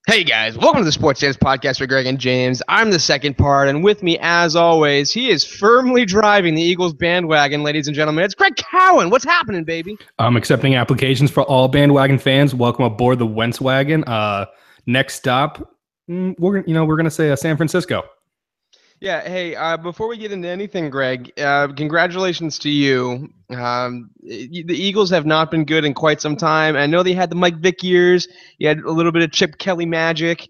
Hey guys, welcome to the Sports Dance Podcast with Greg and James. I'm the second part, and with me, as always, he is firmly driving the Eagles bandwagon, ladies and gentlemen. It's Greg Cowan. What's happening, baby? I'm accepting applications for all bandwagon fans. Welcome aboard the Wentz wagon. Next stop, we're gonna say San Francisco. Yeah. Hey, before we get into anything, Greg, congratulations to you. The Eagles have not been good in quite some time. I know they had the Mike Vick years. You had a little bit of Chip Kelly magic.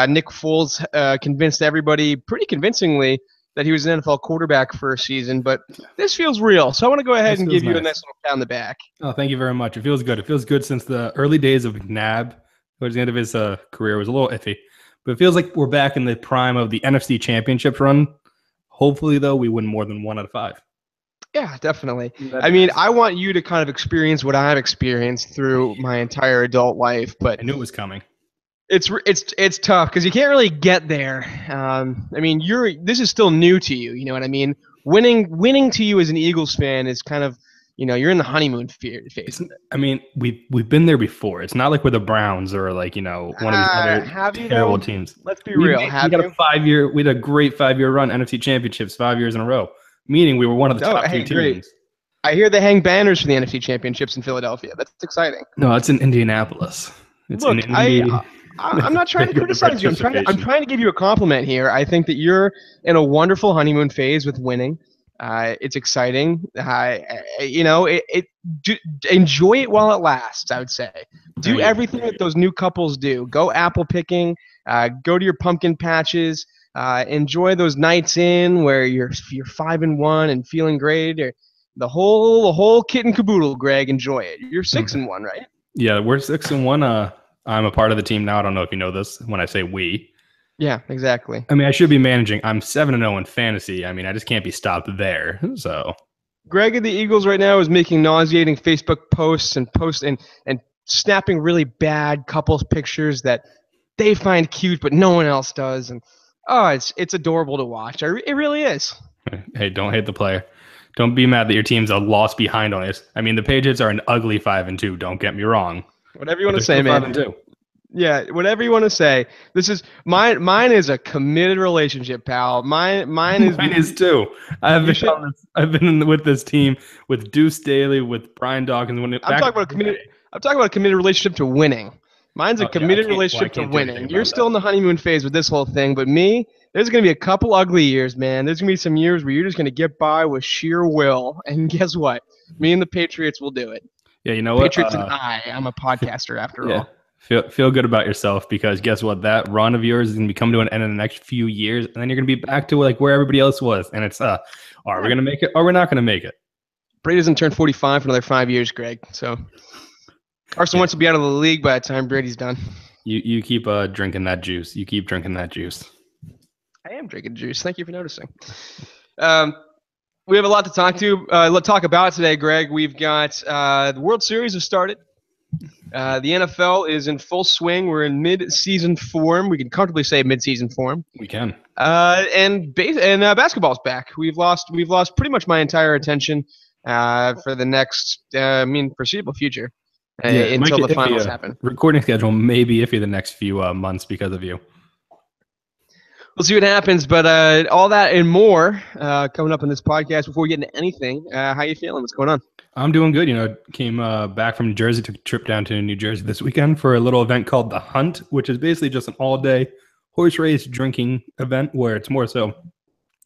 Nick Foles convinced everybody pretty convincingly that he was an NFL quarterback for a season, but this feels real. So I want to go ahead and give you a nice little pat on the back. Oh, thank you very much. It feels good. It feels good since the early days of McNabb, towards the end of his career, was a little iffy. But it feels like we're back in the prime of the NFC Championship run. Hopefully, though, we win more than 1 out of 5. Yeah, definitely. I mean, I want you to kind of experience what I've experienced through my entire adult life, but I knew it was coming. It's tough because you can't really get there. I mean, this is still new to you. You know what I mean? Winning to you as an Eagles fan is kind of, you're in the honeymoon phase. I mean, we've been there before. It's not like we're the Browns or like one of these other terrible teams. Let's be real. We had a great 5-year run, NFC Championships 5 years in a row. Meaning we were one of the top 2 teams. Great. I hear they hang banners for the NFC Championships in Philadelphia. That's exciting. No, it's in Indianapolis. Look, I'm not trying to criticize you. I'm trying to give you a compliment here. I think that you're in a wonderful honeymoon phase with winning. It's exciting. Enjoy it while it lasts, I would say. Do everything that those new couples do. Go apple picking. Go to your pumpkin patches. Enjoy those nights in where you're 5-1 and feeling great. Or the whole kit and caboodle, Greg. Enjoy it. You're 6-1, right? Yeah, we're 6-1. I'm a part of the team now. I don't know if you know this when I say we. Yeah, exactly. I mean, I should be managing. I'm 7-0 in fantasy. I mean, I just can't be stopped there. So, Greg of the Eagles right now is making nauseating Facebook posts and snapping really bad couples pictures that they find cute, but no one else does. And it's adorable to watch. It really is. Hey, don't hate the player. Don't be mad that your team's a loss behind on this. I mean, the Patriots are an ugly 5-2. Don't get me wrong. Whatever you want to say, man. 5-2. Yeah, whatever you want to say. This is mine is a committed relationship, pal. Mine is too. I've been with this team with Deuce Staley, with Brian Dawkins. I'm talking about a committed relationship to winning. Mine's a committed relationship to winning. You're still in the honeymoon phase with this whole thing, but me, there's going to be a couple ugly years, man. There's going to be some years where you're just going to get by with sheer will, and guess what? Me and the Patriots will do it. Yeah, you know what? Patriots and I'm a podcaster after all. Feel good about yourself because guess what? That run of yours is going to be coming to an end in the next few years, and then you're going to be back to like where everybody else was. And it's are we going to make it or we're not going to make it? Brady doesn't turn 45 for another 5 years, Greg. So Carson Wentz will be out of the league by the time Brady's done. You keep drinking that juice. You keep drinking that juice. I am drinking juice. Thank you for noticing. We have a lot to talk about today, Greg. We've got the World Series has started. The NFL is in full swing. We're in mid-season form. We can comfortably say mid-season form. We can. And basketball's back. We've lost pretty much my entire attention for the next foreseeable future until the finals happen. Recording schedule may be iffy the next few months because of you. We'll see what happens, but all that and more coming up in this podcast. Before we get into anything, how you feeling? What's going on? I'm doing good. Came back from New Jersey, took a trip down to New Jersey this weekend for a little event called The Hunt, which is basically just an all-day horse race drinking event where it's more so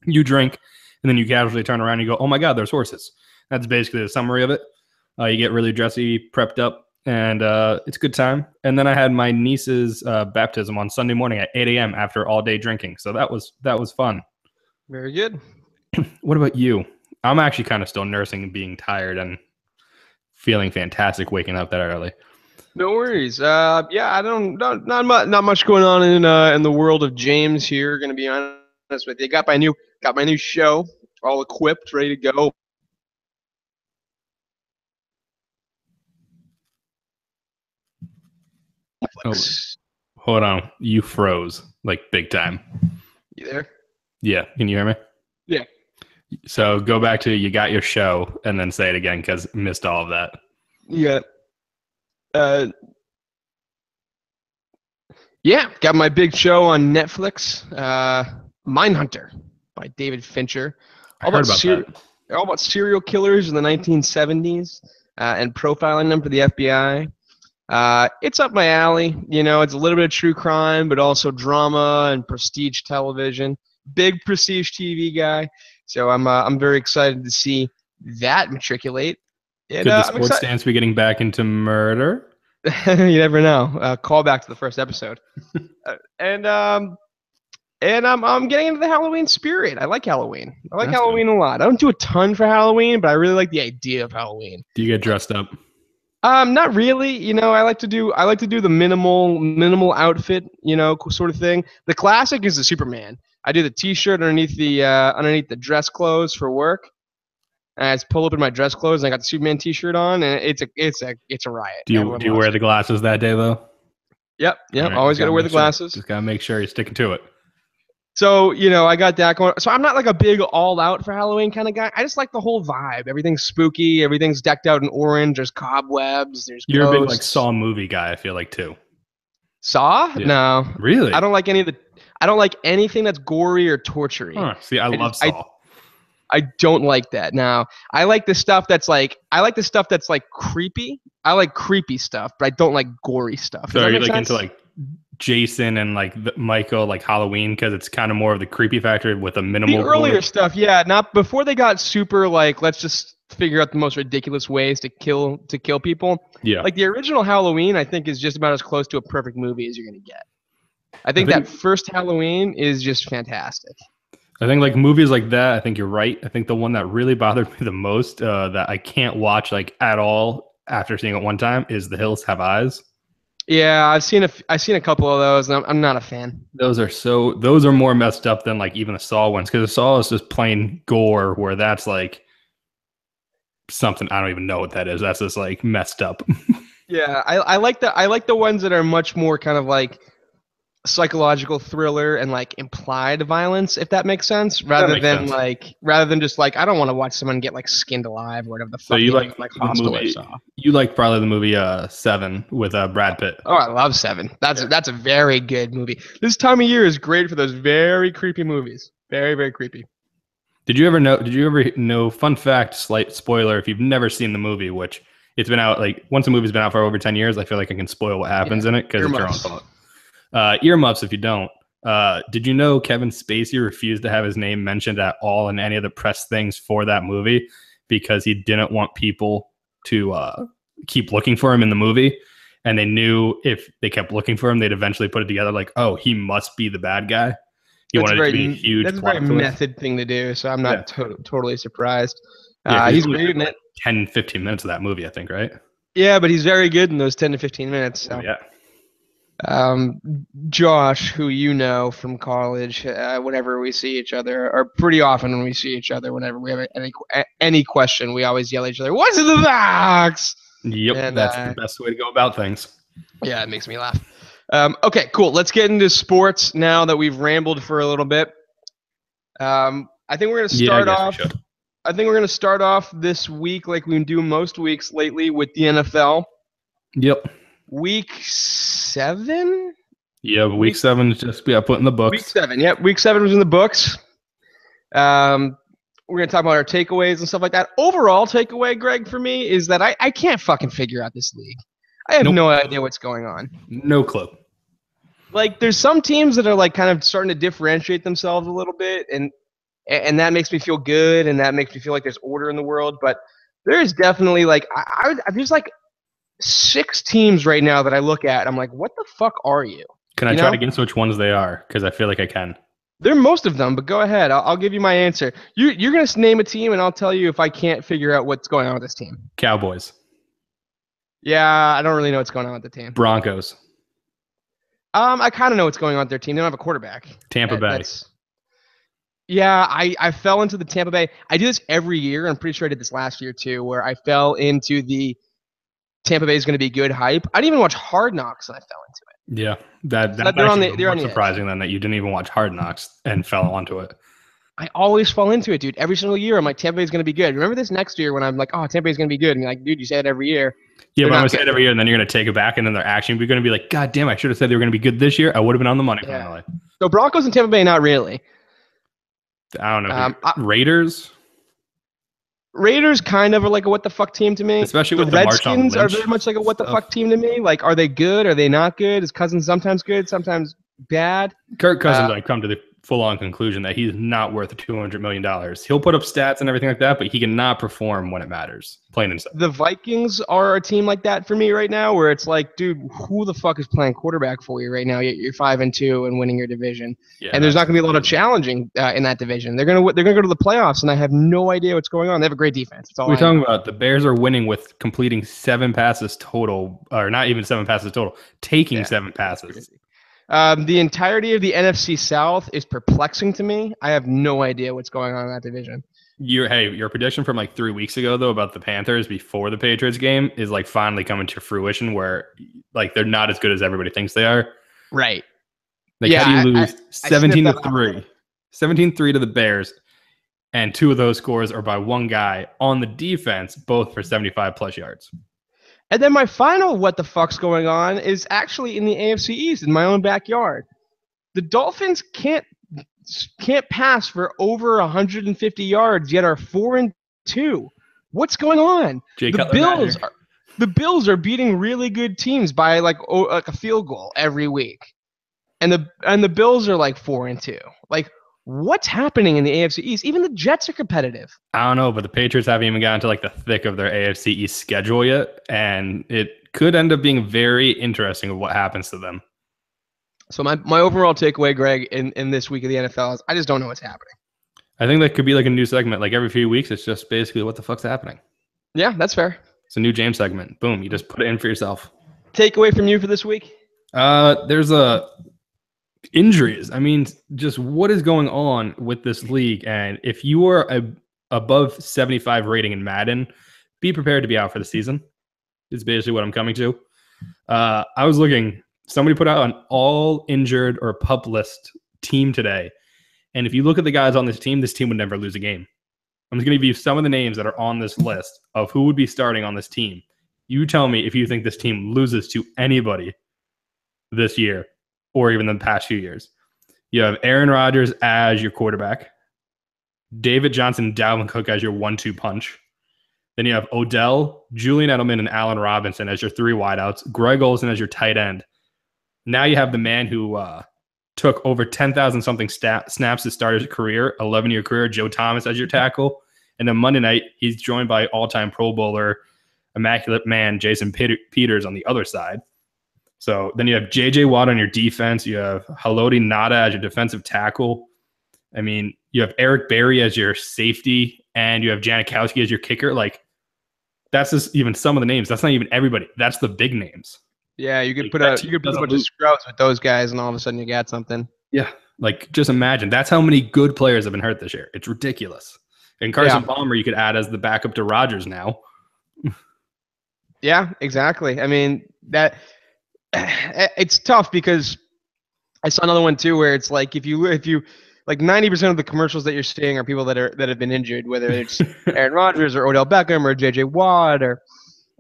you drink and then you casually turn around and you go, oh my God, there's horses. That's basically the summary of it. You get really dressy, prepped up, and it's a good time. And then I had my niece's baptism on Sunday morning at 8 a.m. after all day drinking. So that was fun. Very good. What about you? I'm actually kind of still nursing and being tired and feeling fantastic waking up that early. No worries. I don't not much going on in the world of James here. Going to be honest with you. Got my new show all equipped, ready to go. Oh, hold on. You froze like big time. You there? Yeah. Can you hear me? Yeah. So go back to you got your show and then say it again because missed all of that. Yeah. Yeah, got my big show on Netflix, Mindhunter by David Fincher. I heard about that. All about serial killers in the 1970s and profiling them for the FBI. It's up my alley. You know, it's a little bit of true crime, but also drama and prestige television. Big prestige TV guy, so I'm very excited to see that matriculate. And Could the I'm sports excited. stance be getting back into murder? You never know. Call back to the first episode. Uh, and um, and I'm getting into the Halloween spirit. I like Halloween. I like That's Halloween a lot. I don't do a ton for Halloween, but I really like the idea of Halloween. Do you get dressed up? Not really. You know, I like to do the minimal outfit, you know, sort of thing. The classic is the Superman. I do the T-shirt underneath the dress clothes for work. And I just pull up in my dress clothes and I got the Superman T-shirt on, and it's a riot. Do Everyone you loves wear it. the glasses that day though? Yep. All right, Always just got to gotta wear make the sure. glasses. Just gotta make sure you're sticking to it. So, you know, I got that going. So I'm not like a big all out for Halloween kind of guy. I just like the whole vibe. Everything's spooky. Everything's decked out in orange. There's cobwebs. There's You're a big like ghosts. Saw movie guy, I feel like too. Saw? Yeah. No. Really? I don't like I don't like anything that's gory or tortury. Huh. See, I love I Saw. I don't like that. Now, I like the stuff that's like creepy. I like creepy stuff, but I don't like gory stuff. So Does are that you make like sense? into like Jason and like Michael, like Halloween, because it's kind of more of the creepy factor with a minimal The gore? earlier stuff, yeah, not before they got super like let's just figure out the most ridiculous ways to kill people. Yeah. Like the original Halloween, I think is just about as close to a perfect movie as you're gonna get. I think think- that first Halloween is just fantastic. I think like movies like that, I think you're right. I think the one that really bothered me the most, that I can't watch like at all after seeing it one time, is The Hills Have Eyes. Yeah, I've seen a couple of those, and I'm not a fan. Those are more messed up than like even the Saw ones, because the Saw is just plain gore, where that's like something I don't even know what that is. That's just like messed up. Yeah, I like the ones that are much more kind of like psychological thriller and like implied violence, if that makes sense, rather than just like I don't want to watch someone get like skinned alive or whatever the fuck. So you they like do, like the Hostel or movie? Saw. You like probably the movie Seven with Brad Pitt. Oh, I love Seven. That's a very good movie. This time of year is great for those very creepy movies. Very, very creepy. Did you ever know? Fun fact, slight spoiler. If you've never seen the movie, which it's been out like once a movie's been out for over 10 years, I feel like I can spoil what happens in it because it's your own fault. Earmuffs if you don't. Did you know Kevin Spacey refused to have his name mentioned at all in any of the press things for that movie because he didn't want people to keep looking for him in the movie, and they knew if they kept looking for him, they'd eventually put it together like, oh, he must be the bad guy. He wanted it to be a huge. That's a very method thing to do, so I'm not totally surprised. Yeah, he's great in it. 10, 15 minutes of that movie, I think, right? Yeah, but he's very good in those 10 to 15 minutes. So. Oh, yeah. Josh, who you know from college, whenever we see each other, or pretty often when we see each other, whenever we have any question, we always yell at each other, "What's in the box?" Yep, and, that's the best way to go about things. Yeah, it makes me laugh. Okay, cool. Let's get into sports now that we've rambled for a little bit. I think we're going to start off. I think we're going to start off this week like we do most weeks lately with the NFL. Yep. Week 7? Yeah, week 7 is just put in the books. Week 7, yep. Week 7 was in the books. We're going to talk about our takeaways and stuff like that. Overall takeaway, Greg, for me, is that I can't fucking figure out this league. I have no idea what's going on. No clue. Like, there's some teams that are, like, kind of starting to differentiate themselves a little bit, and that makes me feel good, and that makes me feel like there's order in the world. But there is definitely, like, there's, like, 6 teams right now that I look at. I'm like, what the fuck are you? Can I try to guess which ones they are? Because I feel like I can. They're most of them, but go ahead. I'll give you my answer. You're going to name a team, and I'll tell you if I can't figure out what's going on with this team. Cowboys. Yeah, I don't really know what's going on with the team. Broncos. I kind of know what's going on with their team. They don't have a quarterback. Tampa Bay. Yeah, I fell into the Tampa Bay. I do this every year. I'm pretty sure I did this last year too, where I fell into the Tampa Bay is going to be good hype. I didn't even watch Hard Knocks, and I fell into it. Yeah, that's they're on the surprising then that you didn't even watch Hard Knocks and fell onto it. I always fall into it, dude. Every single year, I'm like, Tampa Bay's going to be good. Remember this next year when I'm like, oh, Tampa Bay's going to be good. And you're like, dude, you say it every year. Yeah, They're but I'm not going to say good. it every year, and then you're going to take it back, and then they're actually going to be like, God damn, I should have said they were going to be good this year. I would have been on the money Yeah. finally. So Broncos and Tampa Bay, not really. I don't know. Raiders? Raiders kind of are like a what the fuck team to me. Especially The with the Marshawn Redskins are Lynch very much like a what the stuff. fuck team to me. Like, are they good? Are they not good? Is Cousins sometimes good, sometimes bad? Kirk Cousins, I come to the full-on conclusion that he's not worth $200 million. He'll put up stats and everything like that, but he cannot perform when it matters. Plain and simple. The Vikings are a team like that for me right now, where it's like, dude, who the fuck is playing quarterback for you right now? You're 5-2 and winning your division, and there's not going to be a lot of challenging in that division. They're gonna go to the playoffs, and I have no idea what's going on. They have a great defense. That's all we're talking about. The Bears are winning with completing 7 passes total, or not even 7 passes total, taking 7 passes. The entirety of the NFC South is perplexing to me. I have no idea what's going on in that division. Your prediction from like 3 weeks ago though about the Panthers before the Patriots game is like finally coming to fruition, where like they're not as good as everybody thinks they are. Right. Like, how do you lose 17-3, 17-3 to the Bears, and 2 of those scores are by one guy on the defense, both for 75 plus yards. And then my final what the fuck's going on is actually in the AFC East, in my own backyard. The Dolphins can't pass for over 150 yards, yet are 4-2. What's going on? The Bills are beating really good teams by like a field goal every week, and the Bills are like 4-2. Like, what's happening in the AFC East? Even the Jets are competitive. I don't know, but the Patriots haven't even gotten to like the thick of their AFC East schedule yet, and it could end up being very interesting of what happens to them. So my overall takeaway, Greg, in this week of the NFL is I just don't know what's happening. I think that could be like a new segment. Like every few weeks, it's just basically what the fuck's happening. Yeah, that's fair. It's a new James segment. Boom, you just put it in for yourself. Takeaway from you for this week? There's injuries. I mean, just what is going on with this league? And if you are above 75 rating in Madden, be prepared to be out for the season. Is basically what I'm coming to. I was looking. Somebody put out an all injured or pup list team today. And if you look at the guys on this team would never lose a game. I'm just going to give you some of the names that are on this list of who would be starting on this team. You tell me if you think this team loses to anybody this year or even the past few years. You have Aaron Rodgers as your quarterback, David Johnson, Dalvin Cook as your 1-2 punch. Then you have Odell, Julian Edelman, and Allen Robinson as your 3 wideouts, Greg Olsen as your tight end. Now you have the man who took over 10,000 something snaps to start his career, 11-year career, Joe Thomas as your tackle. And then Monday night, he's joined by all-time Pro Bowler, immaculate man, Jason Peters on the other side. So then you have J.J. Watt on your defense. You have Haloti Ngata as your defensive tackle. I mean, you have Eric Berry as your safety, and you have Janikowski as your kicker. Like, that's just even some of the names. That's not even everybody. That's the big names. Yeah, you could put a bunch of scrubs with those guys, and all of a sudden you got something. Yeah, like just imagine. That's how many good players have been hurt this year. It's ridiculous. And Carson Palmer, you could add as the backup to Rodgers now. Yeah, exactly. I mean, that it's tough because I saw another one too, where it's like if you like 90% of the commercials that you're seeing are people that have been injured, whether it's Aaron Rodgers or Odell Beckham or J.J. Watt or.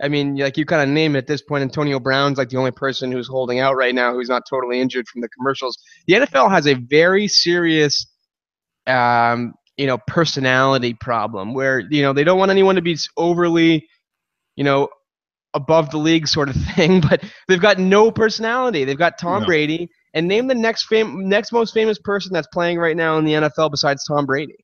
I mean, like you kind of name it at this point, Antonio Brown's like the only person who's holding out right now who's not totally injured from the commercials. The NFL has a very serious, personality problem where, they don't want anyone to be overly, above the league sort of thing, but they've got no personality. They've got Tom Brady. And name the next most famous person that's playing right now in the NFL besides Tom Brady.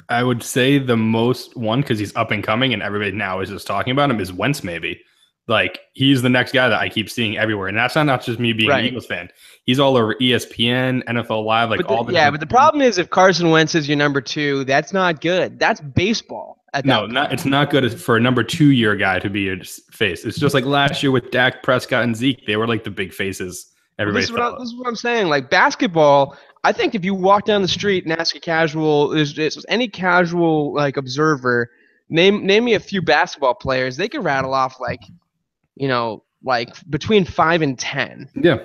I would say the most one, because he's up and coming and everybody now is just talking about him, is Wentz maybe. Like, he's the next guy that I keep seeing everywhere. And that's not just me being an Eagles fan. He's all over ESPN, NFL Live, like all the but the problem is if Carson Wentz is your number 2, that's not good. That's baseball. It's not good for a number 2-year guy to be a face. It's just like last year with Dak Prescott and Zeke. They were like the big faces. Everybody this is what I'm saying. Like basketball, I think if you walk down the street and ask any casual like observer, name me a few basketball players, they could rattle off like between 5 and 10. Yeah.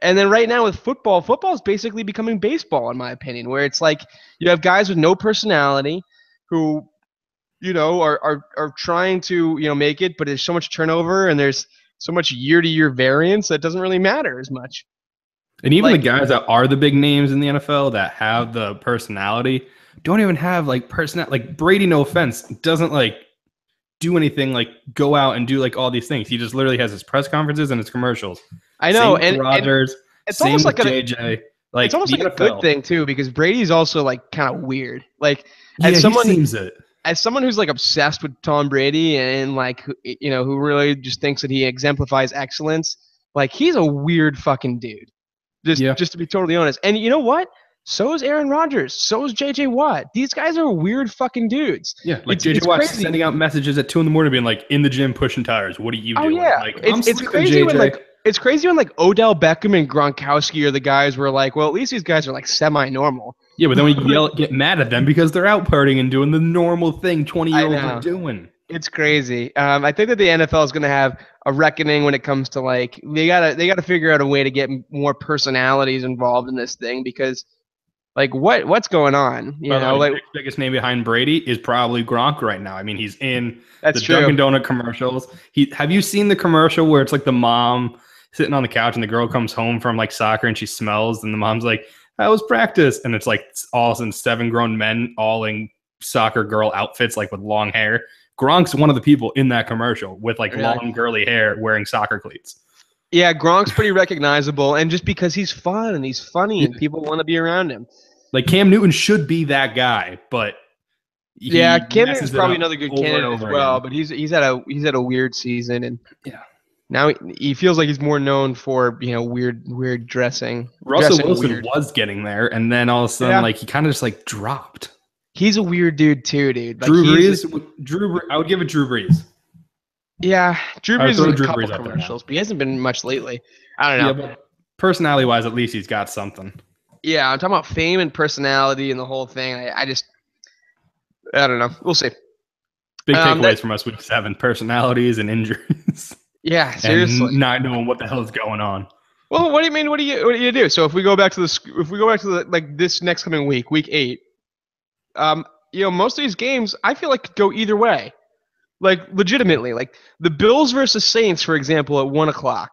And then right now with football is basically becoming baseball, in my opinion, where it's like you have guys with no personality who, are trying to, make it, but there's so much turnover and there's so much year-to-year variance that it doesn't really matter as much. And even Like, the guys that are the big names in the NFL that have the personality don't even have like Brady, no offense, doesn't like do anything like go out and do like all these things. He just literally has his press conferences and his commercials. I know, Same with Rodgers, it's same almost with like JJ. Like it's almost the like a NFL, good thing too, because Brady's also like kind of weird. Like yeah, as he seems it. as someone who's like obsessed with Tom Brady and like who really just thinks that he exemplifies excellence, like he's a weird fucking dude. Just to be totally honest. And you know what? So is Aaron Rodgers. So is JJ Watt. These guys are weird fucking dudes. Yeah, like JJ Watt's sending out messages at 2 a.m, being like, in the gym pushing tires. What are you doing? Yeah. Like, it's crazy JJ. It's crazy when like Odell Beckham and Gronkowski are the guys where like, well, at least these guys are like semi-normal. Yeah, but then we get mad at them because they're out partying and doing the normal thing 20-year-olds are doing. It's crazy. I think that the NFL is going to have a reckoning when it comes to like they gotta figure out a way to get more personalities involved in this thing, because like what's going on? The biggest name behind Brady is probably Gronk right now. I mean, he's in the true. Dunkin' Donut commercials. Have you seen the commercial where it's like the mom sitting on the couch and the girl comes home from like soccer and she smells and the mom's like, "How was practice?" And it's like all of a sudden 7 grown men all in soccer girl outfits, like with long hair. Gronk's one of the people in that commercial with like long girly hair wearing soccer cleats. Yeah, Gronk's pretty recognizable, and just because he's fun and he's funny and people want to be around him. Like Cam Newton should be that guy, but Cam Newton's probably another good candidate as well. But he's had a weird season, and now he feels like he's more known for weird dressing. Russell Wilson was getting there, and then all of a sudden like he kind of just like dropped. He's a weird dude too, dude. Like, Drew Brees. I would give it Drew Brees. Yeah, Drew Brees is in a couple commercials, but he hasn't been much lately. I don't know. Yeah, but personality-wise, at least he's got something. Yeah, I'm talking about fame and personality and the whole thing. I don't know. We'll see. Big takeaways from us week 7: personalities and injuries. Yeah, seriously. And not knowing what the hell is going on. Well, what do you mean? What do you do? So if we go back to like this next coming week 8, most of these games I feel like could go either way. Like legitimately, like the Bills versus Saints, for example, at 1:00.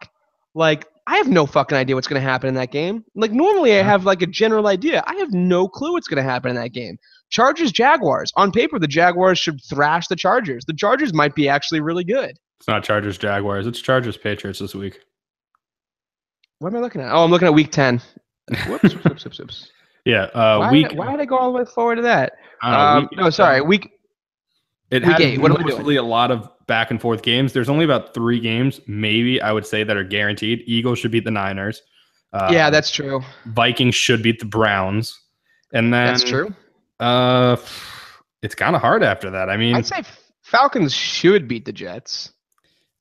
Like I have no fucking idea what's going to happen in that game. Like normally I have like a general idea. I have no clue what's going to happen in that game. Chargers Jaguars. On paper, the Jaguars should thrash the Chargers. The Chargers might be actually really good. It's not Chargers Jaguars. It's Chargers Patriots this week. What am I looking at? Oh, I'm looking at week 10. Whoops. Yeah. Why did I go all the way forward to that? Week. It has mostly a lot of back and forth games. There's only about 3 games, maybe I would say, that are guaranteed. Eagles should beat the Niners. Yeah, that's true. Vikings should beat the Browns, and then that's true. It's kind of hard after that. I mean, I'd say Falcons should beat the Jets.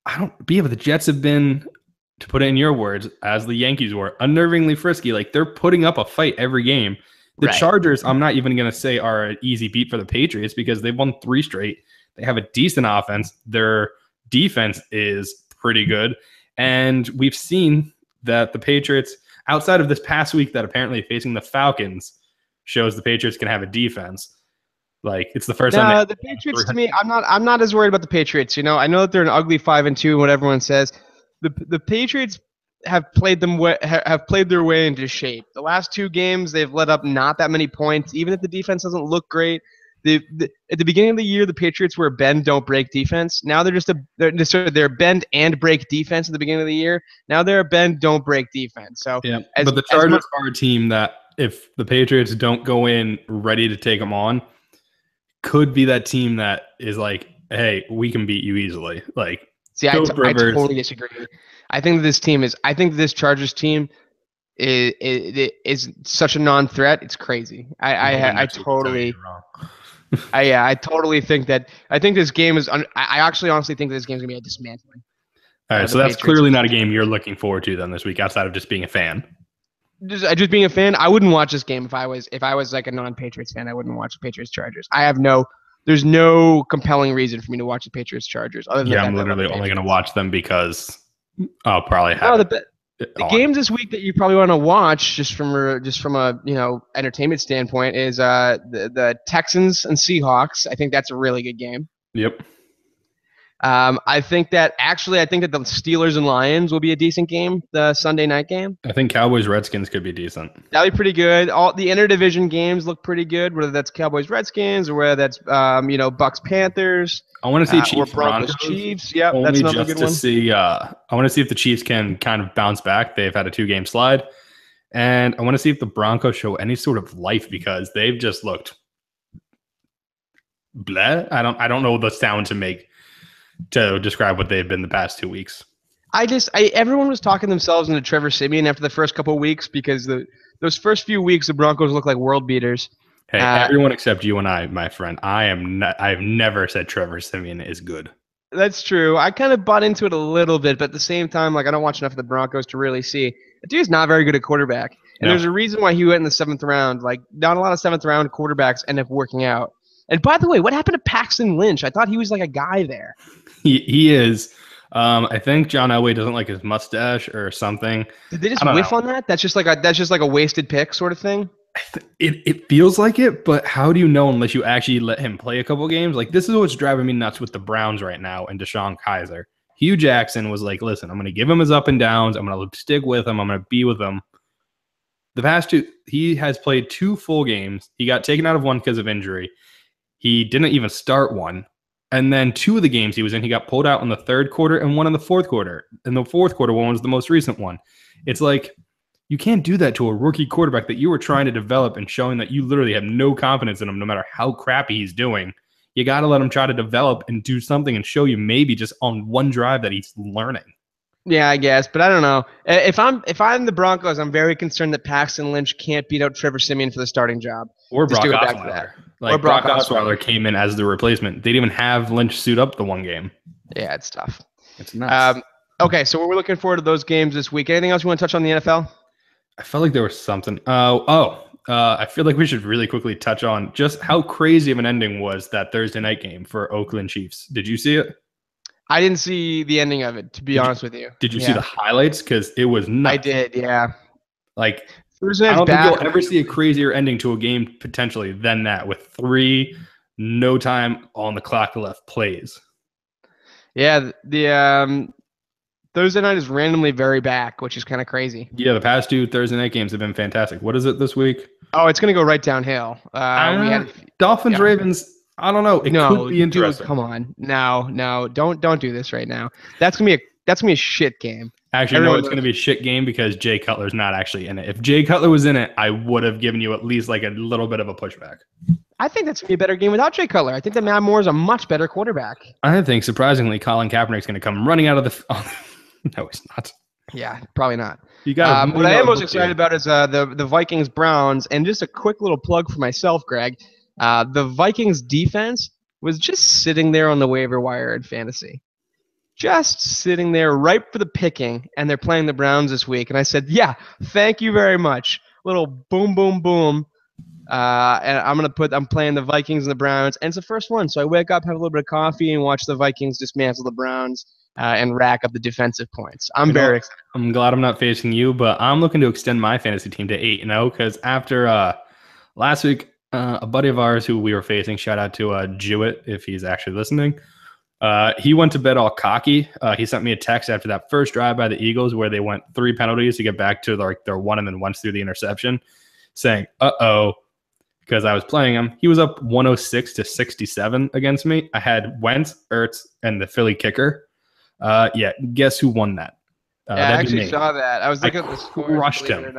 But the Jets have been, to put it in your words, as the Yankees were, unnervingly frisky. Like they're putting up a fight every game. The Chargers, I'm not even going to say are an easy beat for the Patriots because they've won 3 straight. They have a decent offense. Their defense is pretty good. And we've seen that the Patriots, outside of this past week that apparently facing the Falcons, shows the Patriots can have a defense. Like it's the first time. The Patriots, to me, I'm not as worried about the Patriots. I know that they're an ugly 5-2, what everyone says. The Patriots have played their way into shape. The last 2 games, they've let up not that many points, even if the defense doesn't look great. At the beginning of the year, the Patriots were a bend don't break defense. Now they're bend and break defense at the beginning of the year. Now they're a bend don't break defense. So but the Chargers are a team that if the Patriots don't go in ready to take them on, could be that team that is like, hey, we can beat you easily. Like, see, I totally disagree. I think this Chargers team is such a non-threat. It's crazy. I totally think that. I think this game is. I actually honestly think this game's gonna be a dismantling. All right, so that's clearly not a game you're looking forward to then this week, outside of just being a fan. Just being a fan, I wouldn't watch this game if I was like a non-Patriots fan. I wouldn't watch the Patriots Chargers. There's no compelling reason for me to watch the Patriots Chargers. Other than I'm literally only going to watch them because I'll probably have. The games this week that you probably want to watch, just from a entertainment standpoint, is the Texans and Seahawks. I think that's a really good game. Yep. I think that the Steelers and Lions will be a decent game, the Sunday night game. I think Cowboys Redskins could be decent. That'll be pretty good. All the interdivision games look pretty good, whether that's Cowboys Redskins or whether that's Bucks Panthers. I want to see Chiefs or Broncos Chiefs. Yep, that's another good one. I want to see if the Chiefs can kind of bounce back. They've had a 2-game slide, and I want to see if the Broncos show any sort of life because they've just looked bleh. I don't know the sound to make to describe what they've been the past 2 weeks. Everyone was talking themselves into Trevor Siemian after the first couple of weeks because those first few weeks the Broncos looked like world beaters. Hey, everyone except you and I, my friend. I've never said Trevor Siemian is good. That's true. I kind of bought into it a little bit, but at the same time, I don't watch enough of the Broncos to really see. The dude's not very good at quarterback. And There's a reason why he went in the 7th round. Not a lot of 7th round quarterbacks end up working out. And by the way, what happened to Paxton Lynch? I thought he was like a guy there. He is. I think John Elway doesn't like his mustache or something. Did they just whiff on that? That's just like a wasted pick sort of thing. It feels like it, but how do you know unless you actually let him play a couple games? This is what's driving me nuts with the Browns right now and Deshaun Kaiser. Hugh Jackson was like, listen, I'm going to give him his up and downs. I'm going to stick with him. I'm going to be with him. The past 2, he has played 2 full games. He got taken out of one because of injury. He didn't even start one. And then 2 of the games he was in, he got pulled out in the 3rd quarter and one in the 4th quarter. And the 4th quarter one was the most recent one. It's like, you can't do that to a rookie quarterback that you were trying to develop and showing that you literally have no confidence in him no matter how crappy he's doing. You got to let him try to develop and do something and show you maybe just on one drive that he's learning. Yeah, I guess, but I don't know. If I'm the Broncos, I'm very concerned that Paxton Lynch can't beat out Trevor Siemian for the starting job. Or Brock Osweiler. Brock Osweiler came in as the replacement. They didn't even have Lynch suit up the one game. Yeah, it's tough. It's nuts. Okay, so we're looking forward to those games this week. Anything else you want to touch on the NFL? I felt like there was something. I feel like we should really quickly touch on just how crazy of an ending was that Thursday night game for Oakland Chiefs. Did you see it? I didn't see the ending of it, to be honest with you. Did you see the highlights? Because it was nuts. I did, yeah. I don't think you'll ever see a crazier ending to a game potentially than that with 3 no time on the clock left plays. Yeah, the Thursday night is randomly very back, which is kind of crazy. Yeah, the past 2 Thursday night games have been fantastic. What is it this week? Oh, it's going to go right downhill. We had Dolphins, Ravens. I don't know. It could be interesting. Dude, come on. No, don't do this right now. That's gonna be a shit game. Actually, no, it's gonna be a shit game because Jay Cutler's not actually in it. If Jay Cutler was in it, I would have given you at least a little bit of a pushback. I think that's gonna be a better game without Jay Cutler. I think that Matt Moore is a much better quarterback. I think surprisingly, Colin Kaepernick's gonna come running out of the. No, he's not. Yeah, probably not. You got. What I am most excited about is the Vikings Browns, and just a quick little plug for myself, Greg. The Vikings defense was just sitting there on the waiver wire in fantasy. Just sitting there ripe for the picking, and they're playing the Browns this week. And I said, yeah, thank you very much. Little boom, boom, boom. And I'm playing the Vikings and the Browns, and it's the first one. So I wake up, have a little bit of coffee, and watch the Vikings dismantle the Browns and rack up the defensive points. I'm very excited. I'm glad I'm not facing you, but I'm looking to extend my fantasy team to 8-0 because after last week, a buddy of ours who we were facing, shout out to Jewett if he's actually listening. He went to bed all cocky. He sent me a text after that first drive by the Eagles where they went 3 penalties to get back to their 1 and then once through the interception, saying, because I was playing him. He was up 106-67 against me. I had Wentz, Ertz, and the Philly kicker. Guess who won that? I actually saw that. I was looking at the score. Crushed him.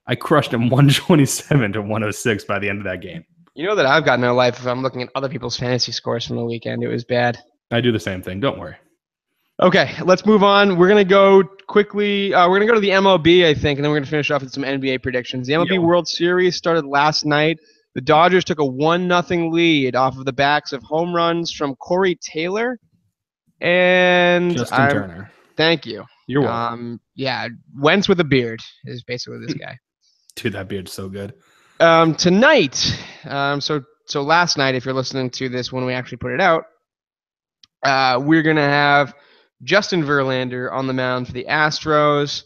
I crushed him 127-106 by the end of that game. You know that I've got no life if I'm looking at other people's fantasy scores from the weekend. It was bad. I do the same thing. Don't worry. Okay, let's move on. We're going to go quickly. We're going to go to the MLB, I think, and then we're going to finish off with some NBA predictions. The MLB World Series started last night. The Dodgers took a 1-0 lead off of the backs of home runs from Corey Taylor and Justin Turner. Thank you. You're welcome. Wentz with a beard is basically this guy. Dude, that beard's so good. Tonight, so last night, if you're listening to this when we actually put it out, we're going to have Justin Verlander on the mound for the Astros.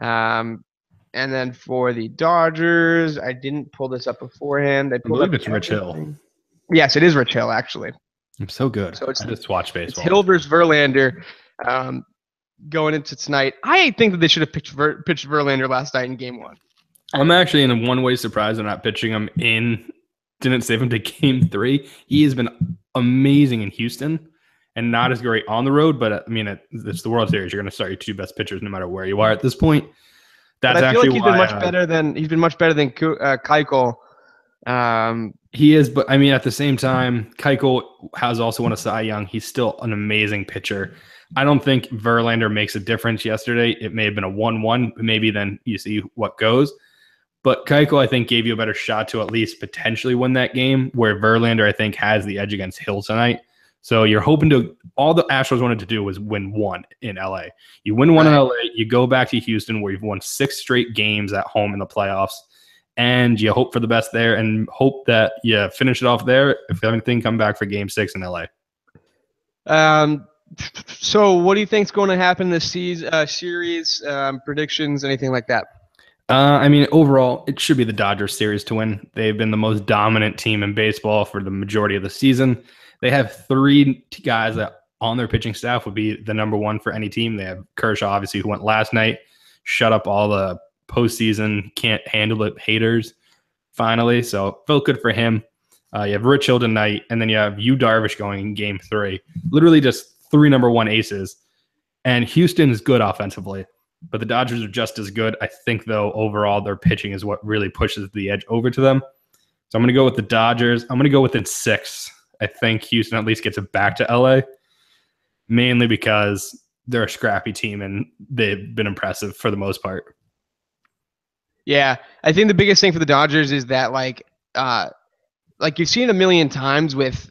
And then for the Dodgers, I didn't pull this up beforehand. I I pulled up believe it's Rich Hill. everything. Yes, it is Rich Hill, actually. I'm so good. So I just watch it's baseball. Hill versus Verlander going into tonight. I think that they should have pitched Verlander last night in Game 1. I'm actually in one way surprised they're not pitching him in. Didn't save him to Game 3. He has been amazing in Houston and not as great on the road. But I mean, it's the World Series. You're going to start your two best pitchers no matter where you are at this point. That's I feel actually like he's been much better than Keuchel. He is, but I mean, at the same time, Keuchel has also won a Cy Young. He's still an amazing pitcher. I don't think Verlander makes a difference yesterday. It may have been a 1-1. Maybe then you see what goes. But Keuchel, I think, gave you a better shot to at least potentially win that game, where Verlander, I think, has the edge against Hill tonight. So you're hoping to – all the Astros wanted to do was win one in L.A. You win one in L.A., you go back to Houston where you've won 6 straight games at home in the playoffs, and you hope for the best there and hope that you finish it off there if everything come back for Game 6 in L.A. So what do you think is going to happen this series? Predictions, anything like that? I mean, overall, it should be the Dodgers series to win. They've been the most dominant team in baseball for the majority of the season. They have 3 guys that on their pitching staff would be the number one for any team. They have Kershaw, obviously, who went last night, shut up all the postseason, can't handle it haters, finally. So felt good for him. You have Rich Hill tonight, and then you have Yu Darvish going in Game 3. Literally just 3 number 1 aces. And Houston is good offensively, but the Dodgers are just as good. I think, though, overall, their pitching is what really pushes the edge over to them. So I'm going to go with the Dodgers. I'm going to go within 6. I think Houston at least gets it back to LA, mainly because they're a scrappy team and they've been impressive for the most part. Yeah, I think the biggest thing for the Dodgers is that like you've seen a million times with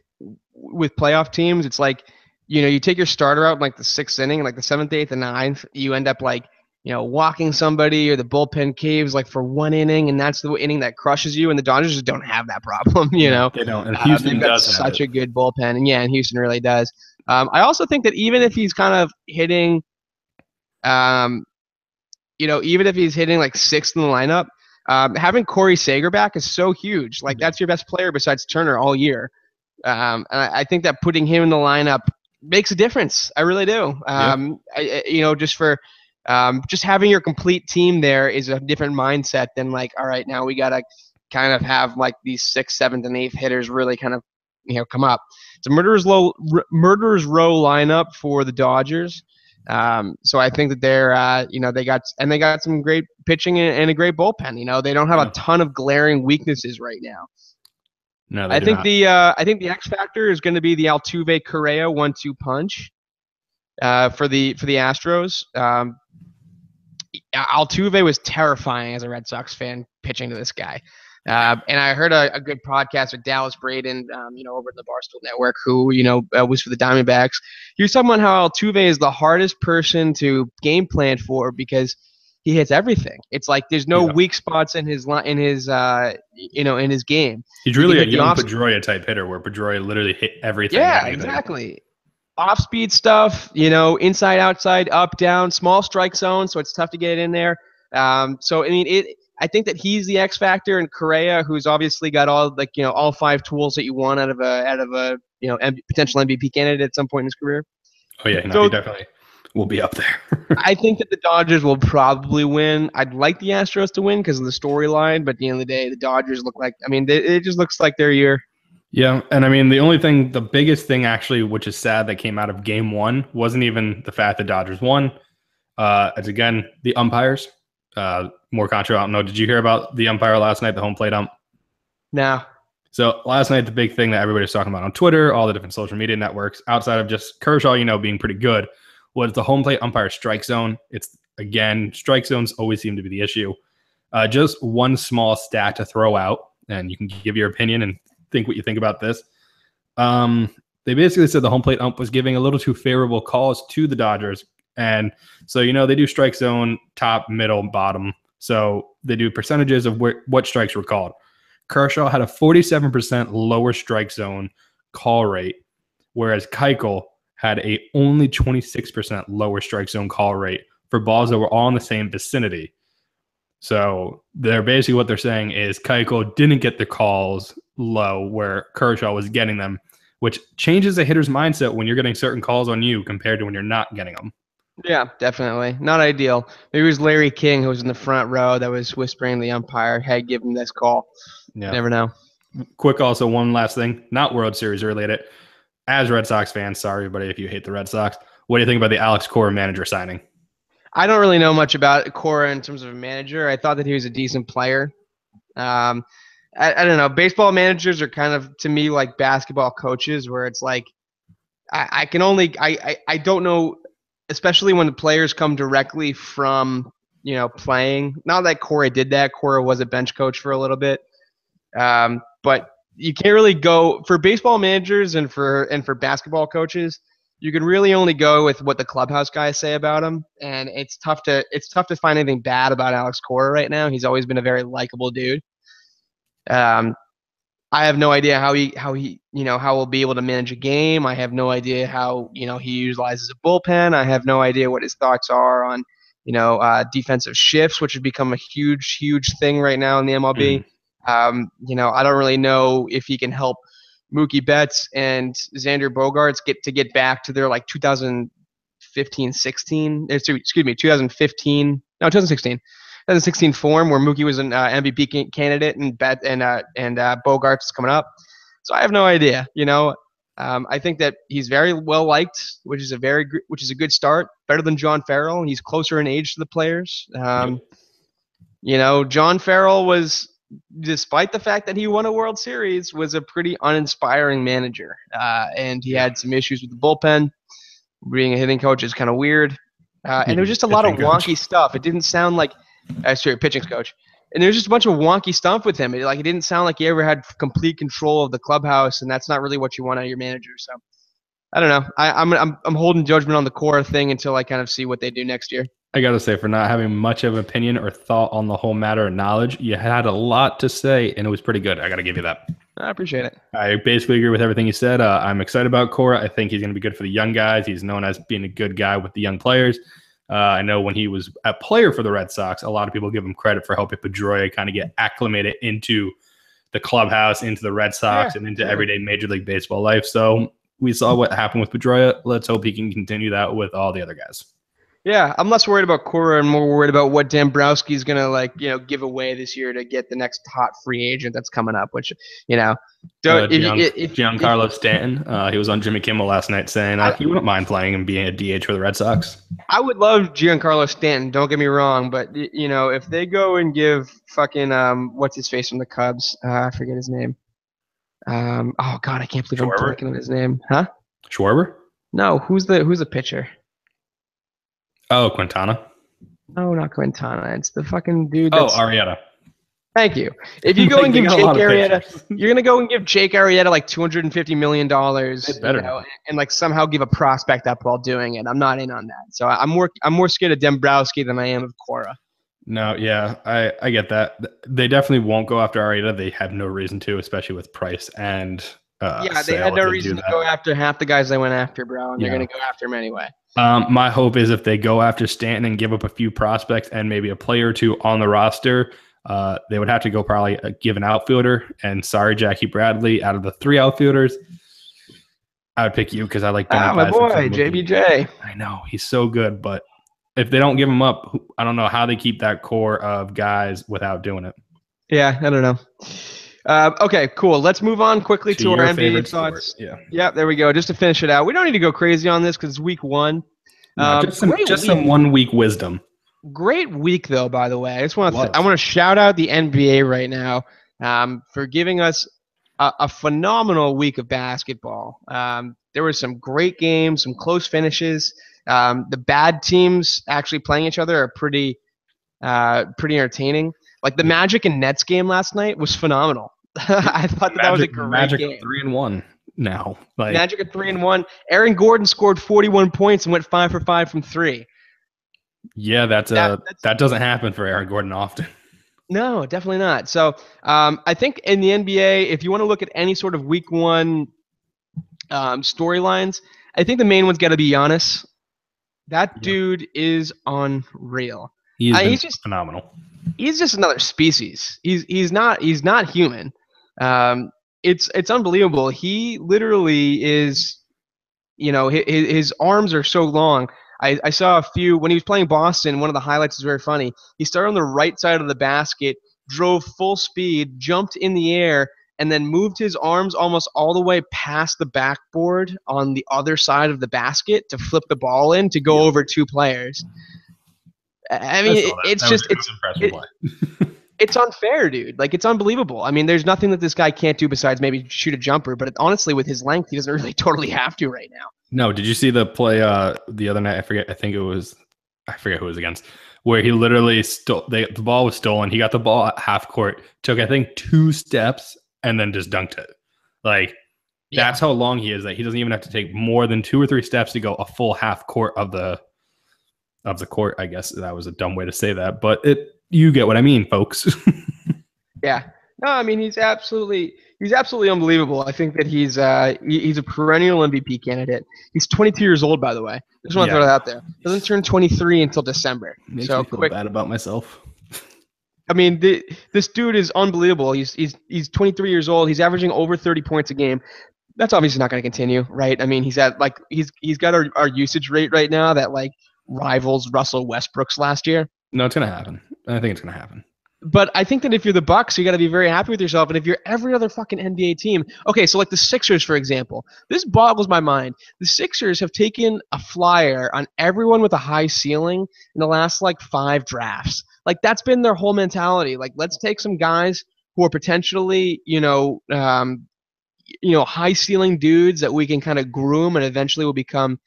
playoff teams. It's like, you take your starter out in like the 6th inning, like the 7th, 8th, and 9th. You end up like, walking somebody, or the bullpen caves like for 1 inning, and that's the inning that crushes you. And the Dodgers just don't have that problem, They don't. And Houston does have such a good bullpen, and and Houston really does. I also think that even if he's kind of hitting, even if he's hitting like 6th in the lineup, having Corey Seager back is so huge. Like, that's your best player besides Turner all year. And I think that putting him in the lineup makes a difference. I really do. Just having your complete team there is a different mindset than like, all right, now we got to kind of have like these 6th, 7th, and 8th hitters really kind of, come up. It's a murderer's row lineup for the Dodgers. So I think that they're, they got some great pitching and a great bullpen. They don't have a ton of glaring weaknesses right now. No, I think the X factor is going to be the Altuve Correa 1-2 punch for the Astros. Altuve was terrifying as a Red Sox fan pitching to this guy. And I heard a good podcast with Dallas Braden, over at the Barstool Network, who, was for the Diamondbacks. He was talking about how Altuve is the hardest person to game plan for because he hits everything. It's like there's no weak spots in his game. He's really a young Pedroia type hitter, where Pedroia literally hit everything. Yeah, exactly. Off-speed stuff, inside, outside, up, down, small strike zone, so it's tough to get in there. So I mean, I think that he's the X factor, and Correa, who's obviously got all 5 tools that you want out of a potential MVP candidate at some point in his career. Oh yeah, he definitely will be up there. I think that the Dodgers will probably win. I'd like the Astros to win because of the storyline, but at the end of the day, the Dodgers look like, it just looks like their year. Yeah, and I mean, the biggest thing actually, which is sad, that came out of Game 1 wasn't even the fact that Dodgers won. It's again the umpires. More controversial. I don't know. Did you hear about the umpire last night, the home plate ump? No. So last night, the big thing that everybody was talking about on Twitter, all the different social media networks, outside of just Kershaw, being pretty good, was the home plate umpire strike zone. It's, again, strike zones always seem to be the issue. Just one small stat to throw out, and you can give your opinion and think what you think about this. They basically said the home plate ump was giving a little too favorable calls to the Dodgers. And so, they do strike zone, top, middle, bottom. So they do percentages of what strikes were called. Kershaw had a 47% lower strike zone call rate, whereas Keuchel had a only 26% lower strike zone call rate for balls that were all in the same vicinity. So they're basically what they're saying is Keuchel didn't get the calls low where Kershaw was getting them, which changes the hitter's mindset when you're getting certain calls on you compared to when you're not getting them. Yeah, definitely. Not ideal. Maybe it was Larry King who was in the front row that was whispering to the umpire, hey, give him this call. Yeah. Never know. Quick, also, one last thing, not World Series related. As Red Sox fans, sorry, everybody, if you hate the Red Sox, what do you think about the Alex Cora manager signing? I don't really know much about Cora in terms of a manager. I thought that he was a decent player. I don't know. Baseball managers are kind of, to me, like basketball coaches, where it's like I don't know, especially when the players come directly from, playing. Not that Cora did that. Cora was a bench coach for a little bit. But you can't really go for baseball managers and for basketball coaches. You can really only go with what the clubhouse guys say about him, and it's tough to find anything bad about Alex Cora right now. He's always been a very likable dude. I have no idea how we'll be able to manage a game. I have no idea how he utilizes a bullpen. I have no idea what his thoughts are on defensive shifts, which has become a huge thing right now in the MLB. I don't really know if he can help Mookie Betts and Xander Bogaerts get back to their like 2016 form where Mookie was an MVP candidate and Bogaerts is coming up. So I have no idea. I think that he's very well liked, which is a good start. Better than John Farrell. He's closer in age to the players. John Farrell was, despite the fact that he won a World Series, was a pretty uninspiring manager. And he had some issues with the bullpen. Being a hitting coach is kind of weird. And there was just a lot of wonky stuff. It didn't sound like pitching coach. And there's just a bunch of wonky stuff with him. It didn't sound like he ever had complete control of the clubhouse, and that's not really what you want out of your manager. So I don't know. I'm holding judgment on the core thing until I kind of see what they do next year. I got to say, for not having much of an opinion or thought on the whole matter of knowledge, you had a lot to say, and it was pretty good. I got to give you that. I appreciate it. I basically agree with everything you said. I'm excited about Cora. I think he's going to be good for the young guys. He's known as being a good guy with the young players. I know when he was a player for the Red Sox, a lot of people give him credit for helping Pedroia kind of get acclimated into the clubhouse, into the Red Sox, and into everyday Major League Baseball life. So we saw what happened with Pedroia. Let's hope he can continue that with all the other guys. Yeah, I'm less worried about Cora and more worried about what Dombrowski is going to give away this year to get the next hot free agent that's coming up, which, Giancarlo Stanton, he was on Jimmy Kimmel last night saying he wouldn't mind playing and being a DH for the Red Sox. I would love Giancarlo Stanton, don't get me wrong, but, if they go and give fucking, what's his face from the Cubs? I forget his name. Oh, God, I can't believe I'm blanking on his name. Huh? Schwarber? No, who's the pitcher? Oh, Quintana? No, not Quintana. It's the fucking dude that's... Oh, Arrieta. Thank you. If you go and give Jake Arrieta... You're going to go and give Jake Arrieta like $250 million and somehow give a prospect up while doing it. I'm not in on that. So I'm more scared of Dombrowski than I am of Cora. No, yeah, I get that. They definitely won't go after Arrieta. They have no reason to, especially with Price and... they had no reason to go after half the guys they went after, bro, and they're going to go after him anyway. My hope is if they go after Stanton and give up a few prospects and maybe a player or two on the roster, they would have to go probably give an outfielder. And sorry, Jackie Bradley, out of the 3 outfielders, I would pick you because I like my boy, JBJ. I know, he's so good, but if they don't give him up, I don't know how they keep that core of guys without doing it. Yeah, I don't know. Okay, cool. Let's move on quickly to our NBA thoughts. Yeah, there we go. Just to finish it out. We don't need to go crazy on this because it's week 1. Just some 1 week wisdom. Great week, though, by the way. I want to shout out the NBA right now for giving us a phenomenal week of basketball. There were some great games, some close finishes. The bad teams actually playing each other are pretty entertaining. Like the Magic and Nets game last night was phenomenal. I thought that was a great game. Magic 3-1 now. Magic at 3-1. Aaron Gordon scored 41 points and went 5 for 5 from 3. Yeah, that doesn't happen for Aaron Gordon often. No, definitely not. So I think in the NBA, if you want to look at any sort of week 1 storylines, I think the main one's got to be Giannis. That Yeah. dude is unreal. He has been He's just phenomenal. another species. He's not human. It's unbelievable. He literally is. His arms are so long. I saw a few when he was playing Boston. One of the highlights is very funny. He started on the right side of the basket, drove full speed, jumped in the air, and then moved his arms almost all the way past the backboard on the other side of the basket to flip the ball in to go Yeah. over two players. I I mean, saw that. it's That was, just it was impressive play. it's unfair, dude. Like it's unbelievable. I mean, there's nothing that this guy can't do besides maybe shoot a jumper. But honestly, with his length, he doesn't really totally have to right now. No, did you see the play the other night? I forget who it was against, where he literally the ball was stolen. He got the ball at half court, took I think 2 steps, and then just dunked it. Like that's how long he is. That he doesn't even have to take more than 2 or 3 steps to go a full half court of the court. I guess that was a dumb way to say that, but you get what I mean, folks. Yeah. No, I mean he's absolutely unbelievable. I think that he's a perennial MVP candidate. He's 22 years old, by the way. Just want to throw that out there. Doesn't turn 23 until December. Makes so me feel bad about myself. I mean, this dude is unbelievable. He's 23 years old. He's averaging over 30 points a game. That's obviously not going to continue, right? I mean, he's got our usage rate right now that like rivals Russell Westbrook's last year. No, it's gonna happen. I think it's gonna happen. But I think that if you're the Bucks, you got to be very happy with yourself. And if you're every other fucking NBA team, okay, so like the Sixers, for example, this boggles my mind. The Sixers have taken a flyer on everyone with a high ceiling in the last like 5 drafts. Like that's been their whole mentality. Like let's take some guys who are potentially, high ceiling dudes that we can kind of groom and eventually will become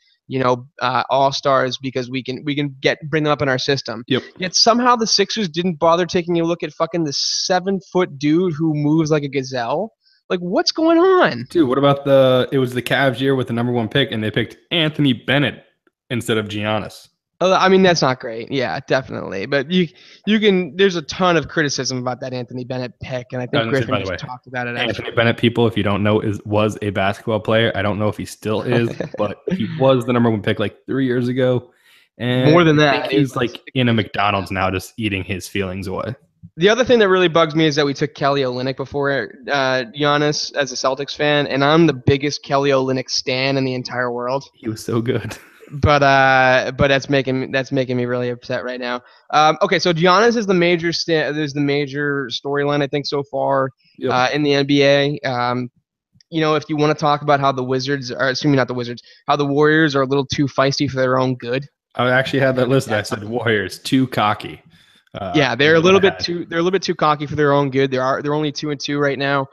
all stars because we can bring them up in our system. Yep. Yet somehow the Sixers didn't bother taking a look at fucking the 7-foot dude who moves like a gazelle. Like what's going on? Dude, what about it was the Cavs year with the number 1 pick and they picked Anthony Bennett instead of Giannis. I mean that's not great. Yeah, definitely. But you can. There's a ton of criticism about that Anthony Bennett pick, and I think Griffin just talked about it. Anthony Bennett, people, if you don't know, was a basketball player. I don't know if he still is, but he was the number 1 pick like 3 years ago. And more than that, I think he's like in a McDonald's now, just eating his feelings away. The other thing that really bugs me is that we took Kelly Olynyk before Giannis as a Celtics fan, and I'm the biggest Kelly Olynyk stan in the entire world. He was so good. But that's making me really upset right now. Okay, so Giannis is the major storyline I think so far in the NBA. If you want to talk about how the Wizards are, assuming not the Wizards, how the Warriors are a little too feisty for their own good. I actually had that listed. I said Warriors too cocky. They're a little bit too cocky for their own good. They're only 2-2 right now.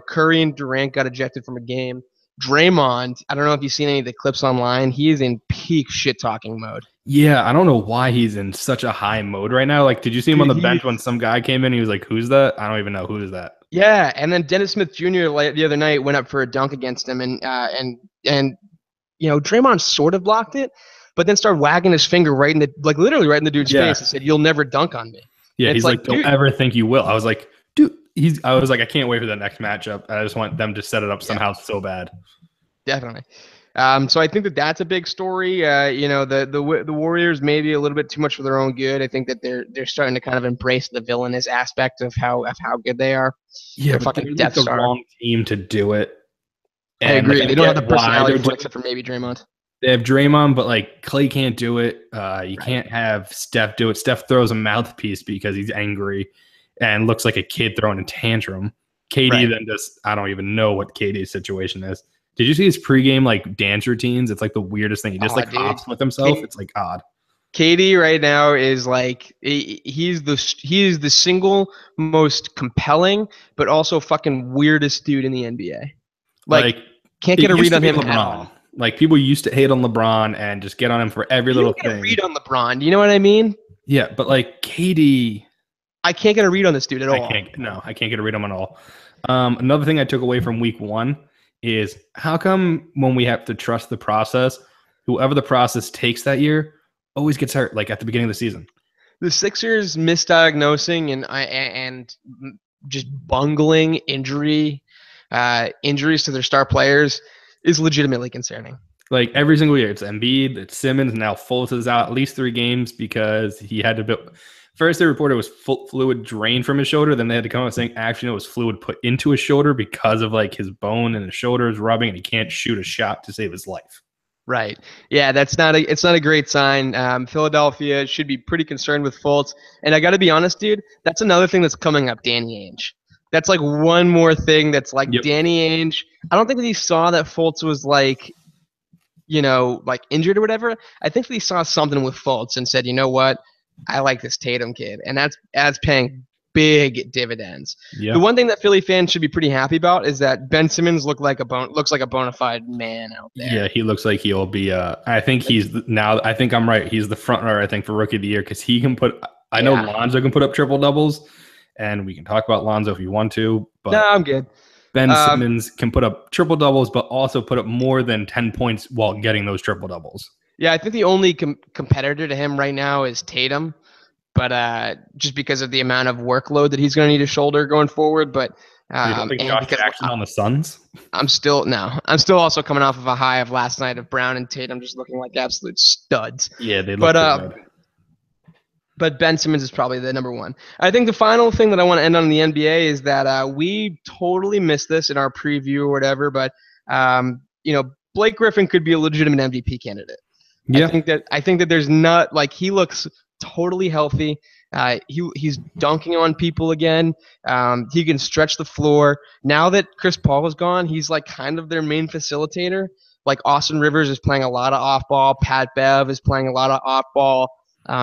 Curry and Durant got ejected from a game. Draymond, I don't know if you've seen any of the clips online. He is in peak shit-talking mode. Yeah, I don't know why he's in such a high mode right now. Like, did you see him on the bench when some guy came in? He was like, "Who's that?" I don't even know who is that. Yeah, and then Dennis Smith Jr. the other night went up for a dunk against him, and Draymond sort of blocked it, but then started wagging his finger literally right in the dude's face and said, "You'll never dunk on me." Yeah, he's like, "Don't ever think you will." I was like, dude. I was like, I can't wait for the next matchup. I just want them to set it up somehow so bad. Definitely. So I think that's a big story. The Warriors maybe a little bit too much for their own good. I think that they're starting to kind of embrace the villainous aspect of how good they are. Yeah, they're but fucking they're Death the Star. wrong team to do it. I agree. They don't have the personality for except for maybe Draymond. They have Draymond, but like Clay can't do it. You can't have Steph do it. Steph throws a mouthpiece because he's angry and looks like a kid throwing a tantrum. KD then I don't even know what KD's situation is. Did you see his pregame like dance routines? It's like the weirdest thing. He just hops with himself. It's like odd. KD right now is like he is the single most compelling but also fucking weirdest dude in the NBA. Like can't get a read on him at all. Like people used to hate on LeBron and just get on him for every little thing. Can't read on LeBron. You know what I mean? Yeah, but like KD, I can't get a read on this dude at all. I can't get a read on him at all. Another thing I took away from week 1 is how come when we have to trust the process, whoever the process takes that year always gets hurt, like at the beginning of the season. The Sixers misdiagnosing and just bungling injuries to their star players is legitimately concerning. Like every single year, it's Embiid, it's Simmons. Now Fultz is out at least 3 games because he had to build. First, they reported it was fluid drained from his shoulder. Then they had to come out saying actually no, it was fluid put into his shoulder because of like his bone and his shoulder is rubbing, and he can't shoot a shot to save his life. Right. Yeah, it's not a great sign. Philadelphia should be pretty concerned with Fultz. And I got to be honest, dude, that's another thing that's coming up, Danny Ainge. That's like one more thing that's like Yep. Danny Ainge. I don't think that he saw that Fultz was like, like injured or whatever. I think that he saw something with Fultz and said, you know what? I like this Tatum kid. And that's paying big dividends. Yeah. The one thing that Philly fans should be pretty happy about is that Ben Simmons looks like a bona fide man out there. Yeah, he looks like he'll be. I think I think I'm right. He's the front runner. I think for Rookie of the Year because he can put. I know Lonzo can put up triple doubles, and we can talk about Lonzo if you want to. But no, I'm good. Ben Simmons can put up triple doubles, but also put up more than 10 points while getting those triple doubles. Yeah, I think the only competitor to him right now is Tatum. But just because of the amount of workload that he's going to need to shoulder going forward. But you don't think Josh Jackson on the Suns? I'm still also coming off of a high of last night of Brown and Tatum just looking like absolute studs. Yeah, they look good. But Ben Simmons is probably the number one. I think the final thing that I want to end on in the NBA is that we totally missed this in our preview or whatever. But Blake Griffin could be a legitimate MVP candidate. Yeah. I think that there's not like he looks totally healthy. He's dunking on people again. He can stretch the floor. Now that Chris Paul is gone, he's like kind of their main facilitator. Like Austin Rivers is playing a lot of off ball. Pat Bev is playing a lot of off ball.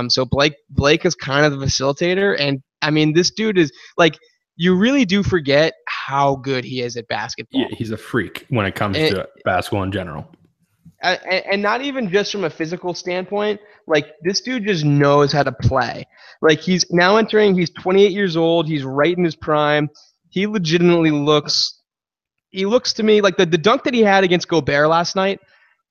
So Blake is kind of the facilitator. And I mean, this dude is like, you really do forget how good he is at basketball. Yeah, he's a freak when it comes to basketball in general. And not even just from a physical standpoint, like this dude just knows how to play. Like he's 28 years old. He's right in his prime. He legitimately looks to me like the dunk that he had against Gobert last night.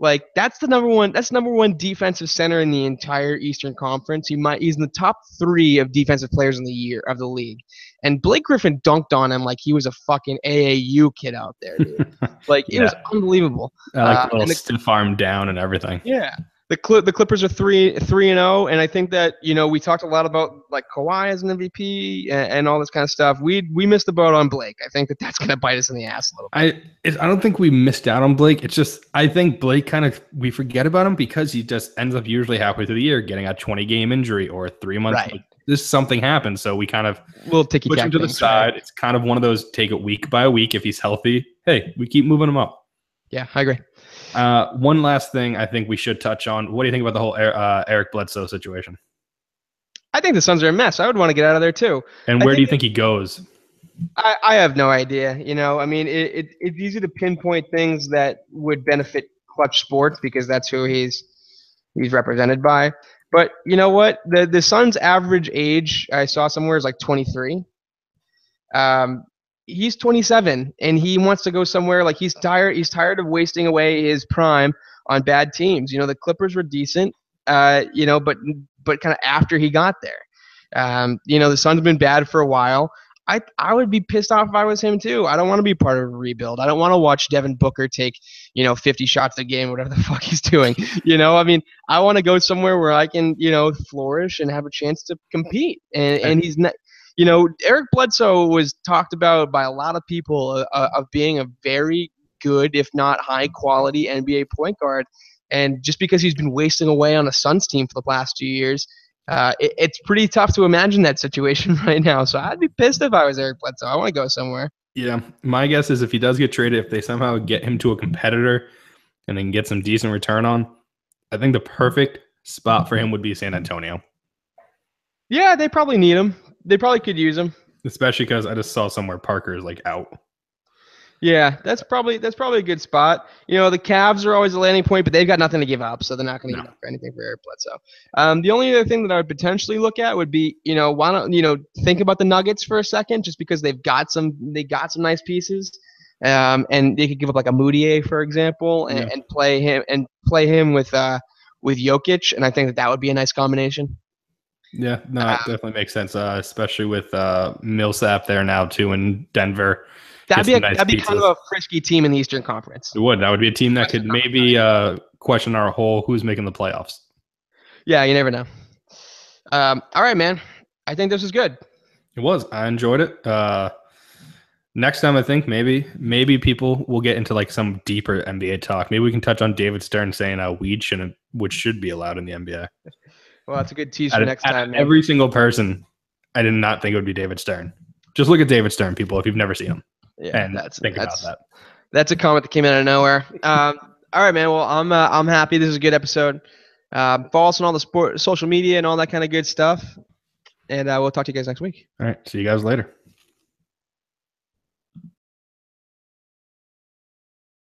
Like that's number one defensive center in the entire Eastern Conference. He's in the top 3 of defensive players in the year of the league. And Blake Griffin dunked on him like he was a fucking AAU kid out there, dude. Like it was unbelievable. I like the little stiff arm down and everything. Yeah. The Clippers are 3-0, and I think that we talked a lot about like Kawhi as an MVP and all this kind of stuff. We missed the boat on Blake. I think that's going to bite us in the ass a little bit. I don't think we missed out on Blake. It's just I think Blake we forget about him because he just ends up usually halfway through the year getting a 20-game injury or 3 months. Right. This something happens, so we kind of we'll take push him to the side. Right. It's kind of one of those take it week by week. If he's healthy, hey, we keep moving him up. Yeah, I agree. One last thing I think we should touch on. What do you think about the whole Eric Bledsoe situation? I think the Suns are a mess. I would want to get out of there too. And where do you think he goes? I have no idea. I mean, it's easy to pinpoint things that would benefit Clutch Sports because that's who he's represented by. But you know what? The Suns' average age I saw somewhere is like 23. He's 27 and he wants to go somewhere. Like he's tired of wasting away his prime on bad teams. The Clippers were decent, but kind of after he got there. The Suns have been bad for a while. I would be pissed off if I was him too. I don't want to be part of a rebuild. I don't want to watch Devin Booker take, 50 shots a game, whatever the fuck he's doing. I mean, I want to go somewhere where I can, flourish and have a chance to compete. And he's not. Eric Bledsoe was talked about by a lot of people of being a very good, if not high quality NBA point guard. And just because he's been wasting away on a Suns team for the last 2 years, it's pretty tough to imagine that situation right now. So I'd be pissed if I was Eric Bledsoe. I want to go somewhere. Yeah. My guess is if he does get traded, if they somehow get him to a competitor and then get some decent return on, I think the perfect spot for him would be San Antonio. Yeah, they probably need him. They probably could use him. Especially because I just saw somewhere Parker is like out. Yeah, that's probably a good spot. The Cavs are always a landing point, but they've got nothing to give up, so they're not going to give up for anything for Eric Bledsoe. The only other thing that I would potentially look at would be, why don't think about the Nuggets for a second, just because they got some nice pieces, and they could give up like a Moutier, for example, and play him with Jokic, and I think that would be a nice combination. Yeah, no, it definitely makes sense, especially with Millsap there now too in Denver. That'd get be some nice that'd be pizzas. kind of a frisky team in the Eastern Conference. It would. That would be a team that could maybe question our whole who's making the playoffs. Yeah, you never know. All right, man. I think this is good. It was. I enjoyed it. Next time, I think maybe people will get into like some deeper NBA talk. Maybe we can touch on David Stern saying weed should be allowed in the NBA. Well, that's a good tease for next time, man. Every single person, I did not think it would be David Stern. Just look at David Stern, people, if you've never seen him. Yeah, and think about that. That's a comment that came out of nowhere. All right, man. Well, I'm happy. This is a good episode. Follow us on all the social media and all that kind of good stuff. And we'll talk to you guys next week. All right. See you guys later.